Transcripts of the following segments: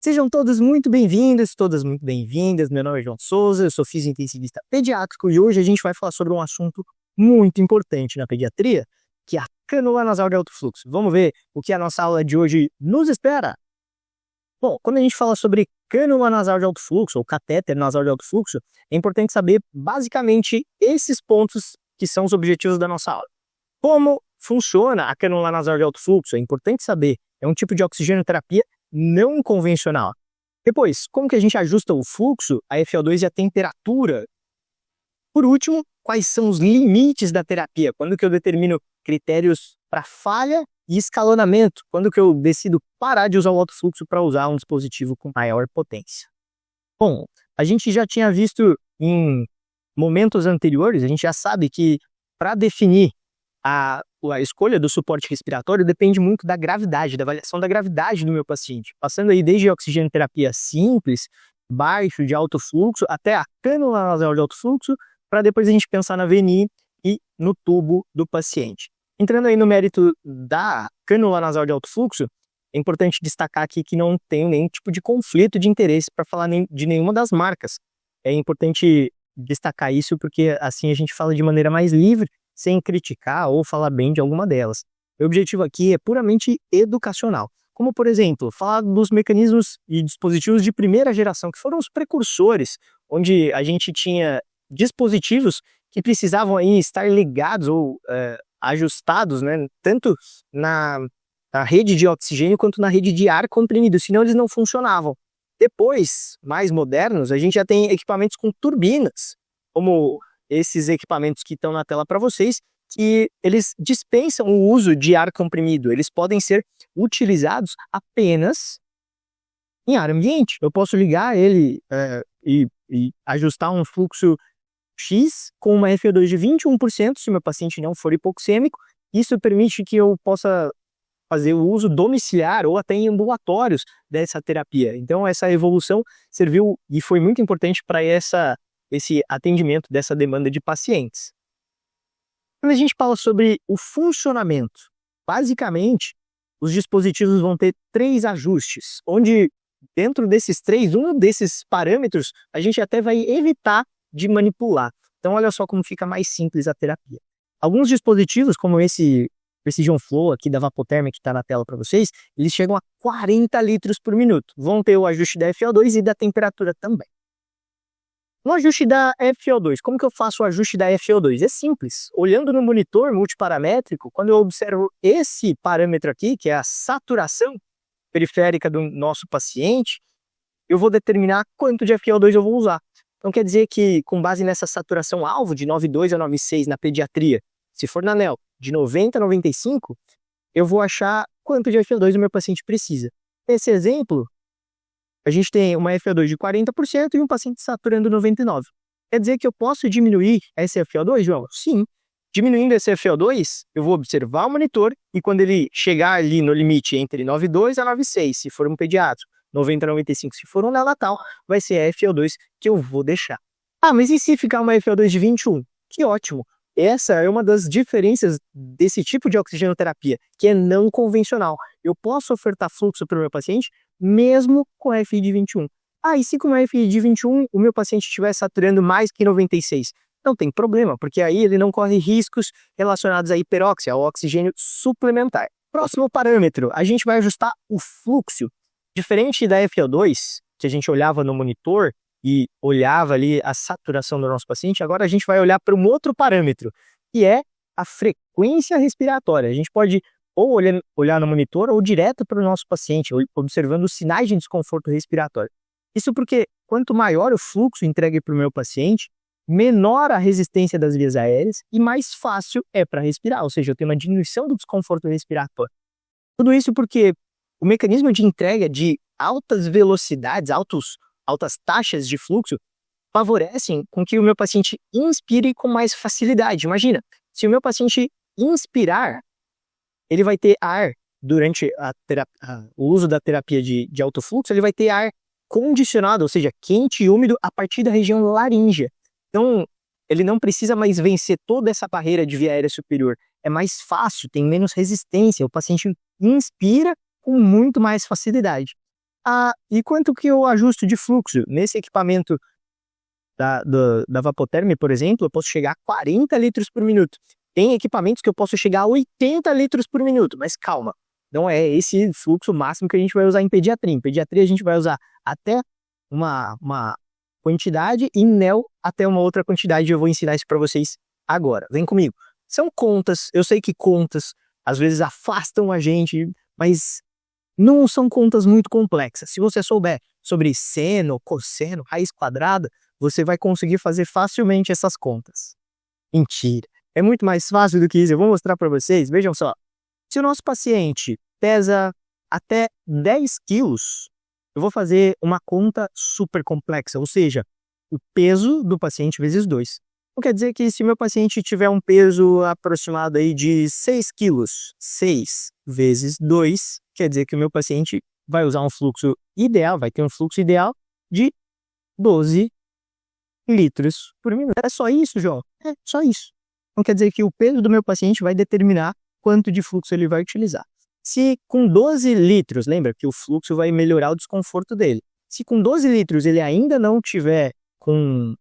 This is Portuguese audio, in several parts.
Sejam todos muito bem-vindos, todas muito bem-vindas. Meu nome é João Souza, eu sou fisiointensivista pediátrico e hoje a gente vai falar sobre um assunto muito importante na pediatria, que é a cânula nasal de alto fluxo. Vamos ver o que a nossa aula de hoje nos espera? Bom, quando a gente fala sobre cânula nasal de alto fluxo ou catéter nasal de alto fluxo, é importante saber basicamente esses pontos que são os objetivos da nossa aula. Como funciona a cânula nasal de alto fluxo? É importante saber. É um tipo de oxigenoterapia não convencional. Depois, como que a gente ajusta o fluxo, a FO2 e a temperatura? Por último, quais são os limites da terapia? Quando que eu determino critérios para falha e escalonamento? Quando que eu decido parar de usar o alto fluxo para usar um dispositivo com maior potência? Bom, a gente já tinha visto em momentos anteriores, a gente já sabe que para definir a escolha do suporte respiratório depende muito da gravidade, da avaliação da gravidade do meu paciente. Passando aí desde a oxigenoterapia simples, baixo, de alto fluxo, até a cânula nasal de alto fluxo, para depois a gente pensar na VNI e no tubo do paciente. Entrando aí no mérito da cânula nasal de alto fluxo, é importante destacar aqui que não tem nenhum tipo de conflito de interesse para falar de nenhuma das marcas. É importante destacar isso porque assim a gente fala de maneira mais livre, sem criticar ou falar bem de alguma delas. O objetivo aqui é puramente educacional. Como, por exemplo, falar dos mecanismos e dispositivos de primeira geração, que foram os precursores, onde a gente tinha dispositivos que precisavam aí estar ligados ou ajustados, né, tanto na rede de oxigênio quanto na rede de ar comprimido, senão eles não funcionavam. Depois, mais modernos, a gente já tem equipamentos com turbinas, como esses equipamentos que estão na tela para vocês, que eles dispensam o uso de ar comprimido. Eles podem ser utilizados apenas em ar ambiente. Eu posso ligar ele e ajustar um fluxo X com uma FO2 de 21%, se meu paciente não for hipoxêmico. Isso permite que eu possa fazer o uso domiciliar ou até em ambulatórios dessa terapia. Então essa evolução serviu e foi muito importante para esse atendimento dessa demanda de pacientes. Quando a gente fala sobre o funcionamento, basicamente, os dispositivos vão ter 3 ajustes, onde dentro desses 3, um desses parâmetros, a gente até vai evitar de manipular. Então olha só como fica mais simples a terapia. Alguns dispositivos, como esse Precision Flow aqui da Vapotherm que está na tela para vocês, eles chegam a 40 litros por minuto. Vão ter o ajuste da FO2 e da temperatura também. No ajuste da FO2, como que eu faço o ajuste da FO2? É simples. Olhando no monitor multiparamétrico, quando eu observo esse parâmetro aqui, que é a saturação periférica do nosso paciente, eu vou determinar quanto de FO2 eu vou usar. Então quer dizer que, com base nessa saturação alvo de 9,2 a 9,6 na pediatria, se for na NEL, de 90 a 95, eu vou achar quanto de FO2 o meu paciente precisa. Nesse exemplo, a gente tem uma FO2 de 40% e um paciente saturando 99%. Quer dizer que eu posso diminuir esse FO2, João? Sim. Diminuindo esse FO2, eu vou observar o monitor e quando ele chegar ali no limite entre 9,2 a 9,6, se for um pediatra, 90 a 95, se for um neonatal, vai ser a FO2 que eu vou deixar. Ah, mas e se ficar uma FO2 de 21? Que ótimo! Essa é uma das diferenças desse tipo de oxigenoterapia, que é não convencional. Eu posso ofertar fluxo para o meu paciente mesmo com FI de 21. Ah, e se com FI de 21 o meu paciente estiver saturando mais que 96? Não tem problema, porque aí ele não corre riscos relacionados à hiperóxia, ao oxigênio suplementar. Próximo parâmetro, a gente vai ajustar o fluxo. Diferente da FO2, que a gente olhava no monitor e olhava ali a saturação do nosso paciente, agora a gente vai olhar para um outro parâmetro, que é a frequência respiratória. A gente pode ou olhar no monitor ou direto para o nosso paciente, observando os sinais de desconforto respiratório. Isso porque quanto maior o fluxo entregue para o meu paciente, menor a resistência das vias aéreas e mais fácil é para respirar, ou seja, eu tenho uma diminuição do desconforto respiratório. Tudo isso porque o mecanismo de entrega de altas velocidades, altas taxas de fluxo, favorecem com que o meu paciente inspire com mais facilidade. Imagina, se o meu paciente inspirar, ele vai ter ar durante o uso da terapia de alto fluxo, ele vai ter ar condicionado, ou seja, quente e úmido a partir da região laríngea. Então, ele não precisa mais vencer toda essa barreira de via aérea superior. É mais fácil, tem menos resistência, o paciente inspira com muito mais facilidade. E quanto que eu ajusto de fluxo? Nesse equipamento da Vapotherm, por exemplo, eu posso chegar a 40 litros por minuto. Tem equipamentos que eu posso chegar a 80 litros por minuto, mas calma, não é esse fluxo máximo que a gente vai usar em pediatria. Em pediatria a gente vai usar até uma quantidade e neo até uma outra quantidade. Eu vou ensinar isso para vocês agora. Vem comigo. São contas, eu sei que contas às vezes afastam a gente, mas não são contas muito complexas. Se você souber sobre seno, cosseno, raiz quadrada, você vai conseguir fazer facilmente essas contas. Mentira. É muito mais fácil do que isso. Eu vou mostrar para vocês. Vejam só. Se o nosso paciente pesa até 10 quilos, eu vou fazer uma conta super complexa, ou seja, o peso do paciente vezes 2. Então quer dizer que se meu paciente tiver um peso aproximado aí de 6 quilos, 6 vezes 2, quer dizer que o meu paciente vai usar um fluxo ideal, vai ter um fluxo ideal de 12 litros por minuto. É só isso, João? É só isso. Então quer dizer que o peso do meu paciente vai determinar quanto de fluxo ele vai utilizar. Se com 12 litros, lembra que o fluxo vai melhorar o desconforto dele. Se com 12 litros ele ainda não tiver com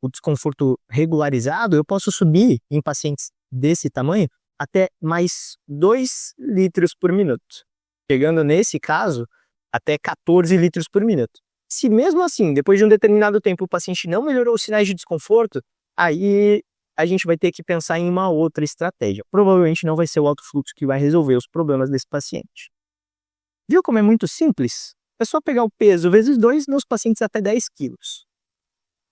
o desconforto regularizado, eu posso subir em pacientes desse tamanho até mais 2 litros por minuto. Chegando nesse caso, até 14 litros por minuto. Se mesmo assim, depois de um determinado tempo, o paciente não melhorou os sinais de desconforto, aí a gente vai ter que pensar em uma outra estratégia. Provavelmente não vai ser o alto fluxo que vai resolver os problemas desse paciente. Viu como é muito simples? É só pegar o peso vezes 2 nos pacientes até 10 quilos.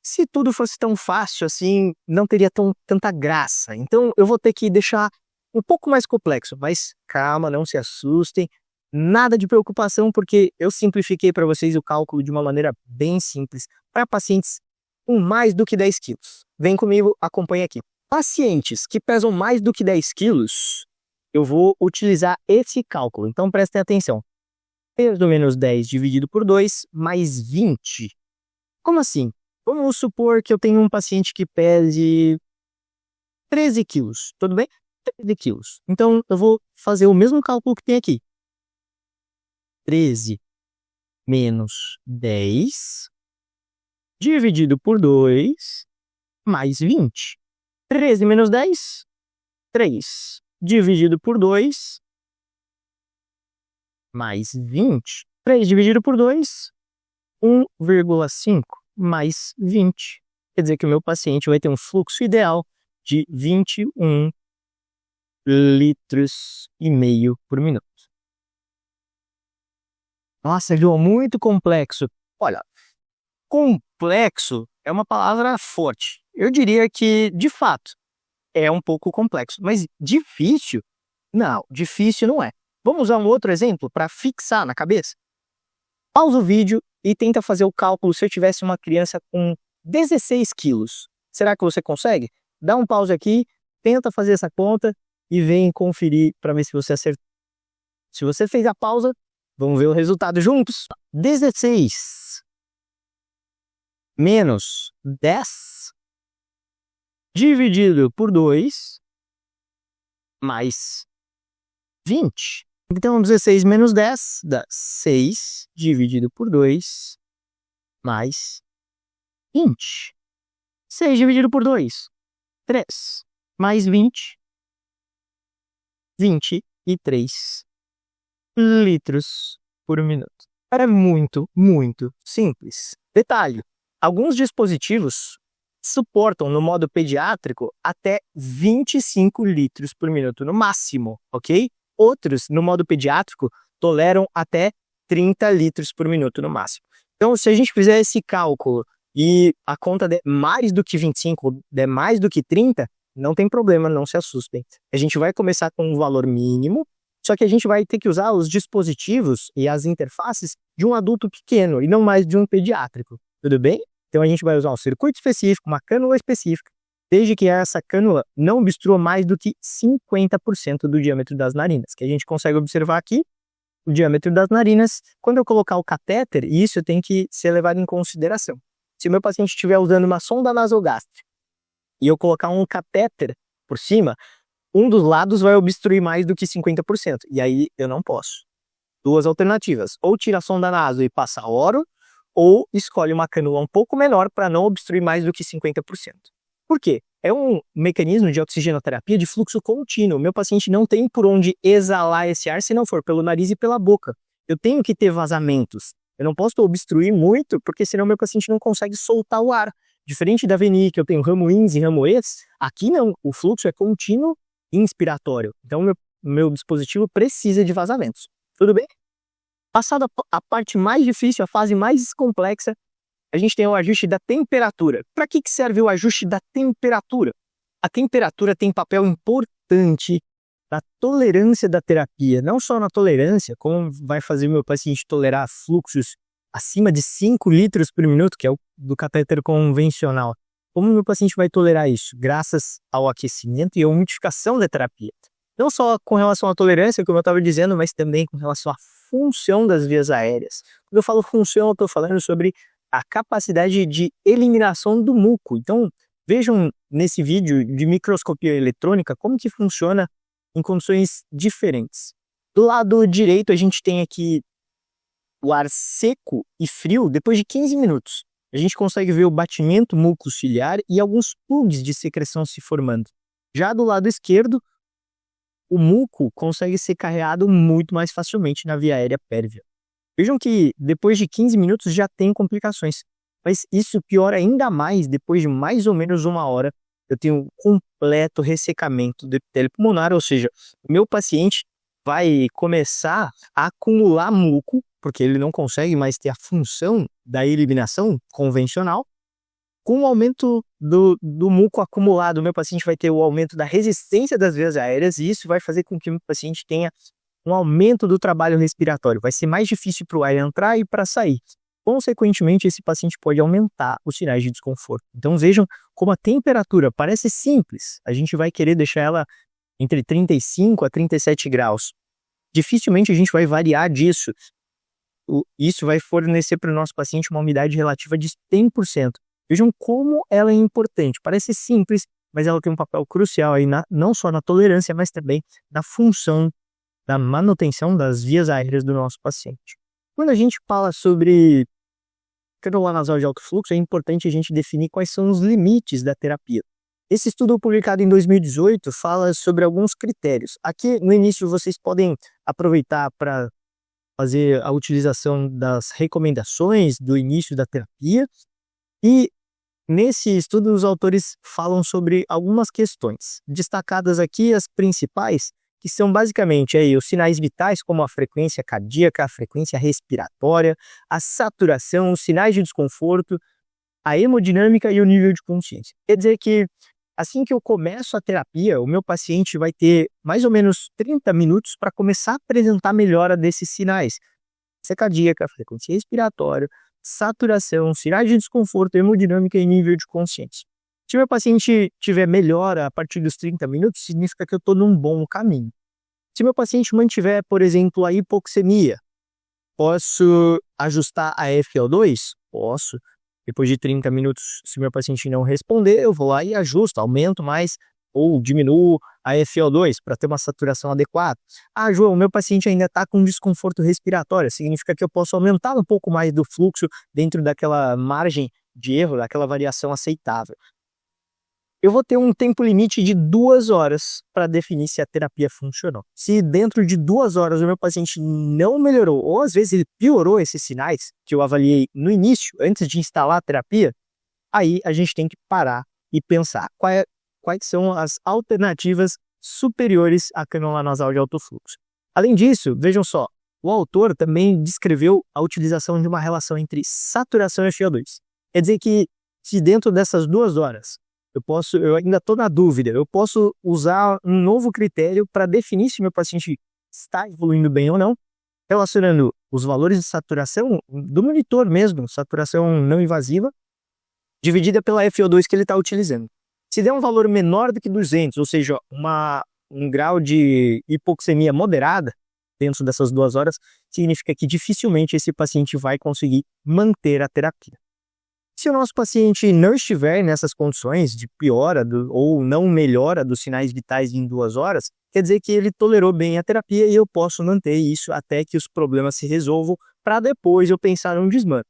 Se tudo fosse tão fácil assim, não teria tanta graça. Então eu vou ter que deixar um pouco mais complexo, mas calma, não se assustem. Nada de preocupação, porque eu simplifiquei para vocês o cálculo de uma maneira bem simples para pacientes com mais do que 10 quilos. Vem comigo, acompanha aqui. Pacientes que pesam mais do que 10 quilos, eu vou utilizar esse cálculo. Então prestem atenção. Peso menos 10 dividido por 2 mais 20. Como assim? Vamos supor que eu tenho um paciente que pese 13 quilos, tudo bem? 13 quilos. Então eu vou fazer o mesmo cálculo que tem aqui. 13 menos 10 dividido por 2 mais 20. 13 menos 10, 3 dividido por 2 mais 20. 3 dividido por 2, 1,5 mais 20. Quer dizer que o meu paciente vai ter um fluxo ideal de 21 litros e meio por minuto. Nossa, João, muito complexo. Olha, complexo é uma palavra forte. Eu diria que, de fato, é um pouco complexo. Mas difícil? Não, difícil não é. Vamos usar um outro exemplo para fixar na cabeça? Pausa o vídeo e tenta fazer o cálculo se eu tivesse uma criança com 16 quilos. Será que você consegue? Dá um pause aqui, tenta fazer essa conta e vem conferir para ver se você acertou. Se você fez a pausa, vamos ver o resultado juntos. 16 menos 10 dividido por 2 mais 20. Então, 16 menos 10 dá 6 dividido por 2 mais 20. 6 dividido por 2, 3 mais 20, 23 litros por minuto. É muito, muito simples. Detalhe, alguns dispositivos suportam no modo pediátrico até 25 litros por minuto no máximo, ok? Outros, no modo pediátrico, toleram até 30 litros por minuto no máximo. Então, se a gente fizer esse cálculo e a conta der mais do que 25, der mais do que 30, não tem problema, não se assustem. A gente vai começar com um valor mínimo, só que a gente vai ter que usar os dispositivos e as interfaces de um adulto pequeno e não mais de um pediátrico, tudo bem? Então a gente vai usar um circuito específico, uma cânula específica, desde que essa cânula não obstrua mais do que 50% do diâmetro das narinas, que a gente consegue observar aqui, o diâmetro das narinas. Quando eu colocar o catéter, isso tem que ser levado em consideração. Se o meu paciente estiver usando uma sonda nasogástrica e eu colocar um catéter por cima, um dos lados vai obstruir mais do que 50%, e aí eu não posso. duas alternativas. Ou tira a sonda naso e passa oro, ou escolhe uma cânula um pouco menor para não obstruir mais do que 50%. Por quê? É um mecanismo de oxigenoterapia de fluxo contínuo. Meu paciente não tem por onde exalar esse ar se não for pelo nariz e pela boca. Eu tenho que ter vazamentos. Eu não posso obstruir muito, porque senão meu paciente não consegue soltar o ar. Diferente da VNI, que eu tenho ramo ins e ramo ex, aqui não. O fluxo é contínuo e inspiratório. Então, meu dispositivo precisa de vazamentos. Tudo bem? Passada a parte mais difícil, a fase mais complexa, a gente tem o ajuste da temperatura. Para que serve o ajuste da temperatura? A temperatura tem papel importante na tolerância da terapia. Não só na tolerância, como vai fazer o meu paciente tolerar fluxos acima de 5 litros por minuto, que é o do catéter convencional. Como o meu paciente vai tolerar isso? Graças ao aquecimento e à umidificação da terapia. Não só com relação à tolerância, como eu estava dizendo, mas também com relação à função das vias aéreas. Quando eu falo função, eu estou falando sobre a capacidade de eliminação do muco. Então, vejam nesse vídeo de microscopia eletrônica como que funciona em condições diferentes. Do lado direito, a gente tem aqui o ar seco e frio depois de 15 minutos. A gente consegue ver o batimento mucociliar e alguns plugs de secreção se formando. Já do lado esquerdo, o muco consegue ser carreado muito mais facilmente na via aérea pérvia. Vejam que depois de 15 minutos já tem complicações, mas isso piora ainda mais depois de mais ou menos uma hora. Eu tenho completo ressecamento do epitélio pulmonar, ou seja, o meu paciente vai começar a acumular muco, porque ele não consegue mais ter a função da eliminação convencional. Com o aumento do muco acumulado, o meu paciente vai ter o aumento da resistência das vias aéreas e isso vai fazer com que o meu paciente tenha um aumento do trabalho respiratório. Vai ser mais difícil para o ar entrar e para sair. Consequentemente, esse paciente pode aumentar os sinais de desconforto. Então vejam como a temperatura parece simples. A gente vai querer deixar ela entre 35 a 37 graus. Dificilmente a gente vai variar disso. Isso vai fornecer para o nosso paciente uma umidade relativa de 100%. Vejam como ela é importante. Parece simples, mas ela tem um papel crucial aí não só na tolerância, mas também na função da manutenção das vias aéreas do nosso paciente. Quando a gente fala sobre cânula nasal de alto fluxo, é importante a gente definir quais são os limites da terapia. Esse estudo publicado em 2018 fala sobre alguns critérios. Aqui no início vocês podem aproveitar para fazer a utilização das recomendações do início da terapia. E nesse estudo os autores falam sobre algumas questões. Destacadas aqui as principais, que são basicamente aí os sinais vitais, como a frequência cardíaca, a frequência respiratória, a saturação, os sinais de desconforto, a hemodinâmica e o nível de consciência. Quer dizer que assim que eu começo a terapia, o meu paciente vai ter mais ou menos 30 minutos para começar a apresentar melhora desses sinais. Frequência cardíaca, frequência respiratória, saturação, sinais de desconforto, hemodinâmica e nível de consciência. Se meu paciente tiver melhora a partir dos 30 minutos, significa que eu estou num bom caminho. Se meu paciente mantiver, por exemplo, a hipoxemia, posso ajustar a FO2? Posso. Depois de 30 minutos, se meu paciente não responder, eu vou lá e ajusto, aumento mais ou diminuo a FO2 para ter uma saturação adequada. Ah, João, meu paciente ainda está com desconforto respiratório, significa que eu posso aumentar um pouco mais do fluxo dentro daquela margem de erro, daquela variação aceitável. Eu vou ter um tempo limite de 2 horas para definir se a terapia funcionou. Se dentro de 2 horas o meu paciente não melhorou, ou às vezes ele piorou esses sinais que eu avaliei no início, antes de instalar a terapia, aí a gente tem que parar e pensar quais são as alternativas superiores à cânula nasal de alto fluxo. Além disso, vejam só, o autor também descreveu a utilização de uma relação entre saturação e FO2. Quer dizer que se dentro dessas 2 horas eu ainda estou na dúvida, eu posso usar um novo critério para definir se meu paciente está evoluindo bem ou não, relacionando os valores de saturação do monitor mesmo, saturação não invasiva, dividida pela FO2 que ele está utilizando. Se der um valor menor do que 200, ou seja, um grau de hipoxemia moderada dentro dessas 2 horas, significa que dificilmente esse paciente vai conseguir manter a terapia. Se o nosso paciente não estiver nessas condições de piora ou não melhora dos sinais vitais em 2 horas, quer dizer que ele tolerou bem a terapia e eu posso manter isso até que os problemas se resolvam, para depois eu pensar num desmame.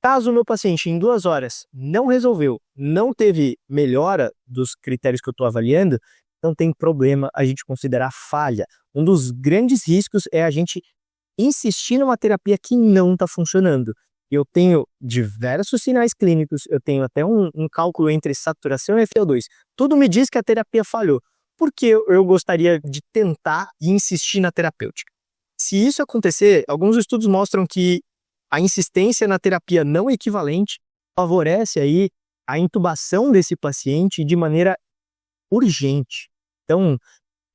Caso o meu paciente em 2 horas não resolveu, não teve melhora dos critérios que eu estou avaliando, não tem problema a gente considerar falha. Um dos grandes riscos é a gente insistir numa terapia que não está funcionando. Eu tenho diversos sinais clínicos, eu tenho até um cálculo entre saturação e FiO2. Tudo me diz que a terapia falhou. Por que eu gostaria de tentar e insistir na terapêutica? Se isso acontecer, alguns estudos mostram que a insistência na terapia não equivalente favorece aí a intubação desse paciente de maneira urgente. Então,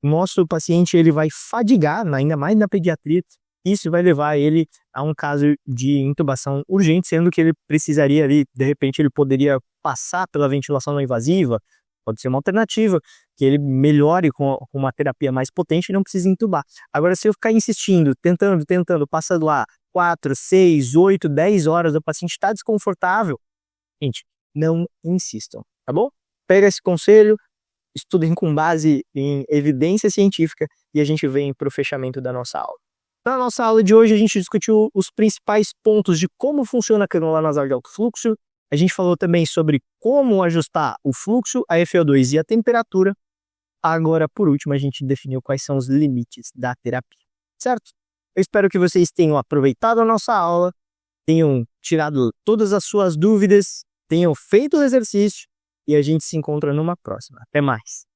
nosso paciente ele vai fadigar, ainda mais na pediatria, isso vai levar ele a um caso de intubação urgente, sendo que ele precisaria ali, de repente ele poderia passar pela ventilação não invasiva, pode ser uma alternativa, que ele melhore com uma terapia mais potente e não precise intubar. Agora, se eu ficar insistindo, tentando, passando lá 4, 6, 8, 10 horas, o paciente está desconfortável, gente, não insistam, tá bom? Pega esse conselho, estudem com base em evidência científica e a gente vem para o fechamento da nossa aula. Na nossa aula de hoje, a gente discutiu os principais pontos de como funciona a cânula nasal de alto fluxo. A gente falou também sobre como ajustar o fluxo, a FiO2 e a temperatura. Agora, por último, a gente definiu quais são os limites da terapia, certo? Eu espero que vocês tenham aproveitado a nossa aula, tenham tirado todas as suas dúvidas, tenham feito o exercício e a gente se encontra numa próxima. Até mais!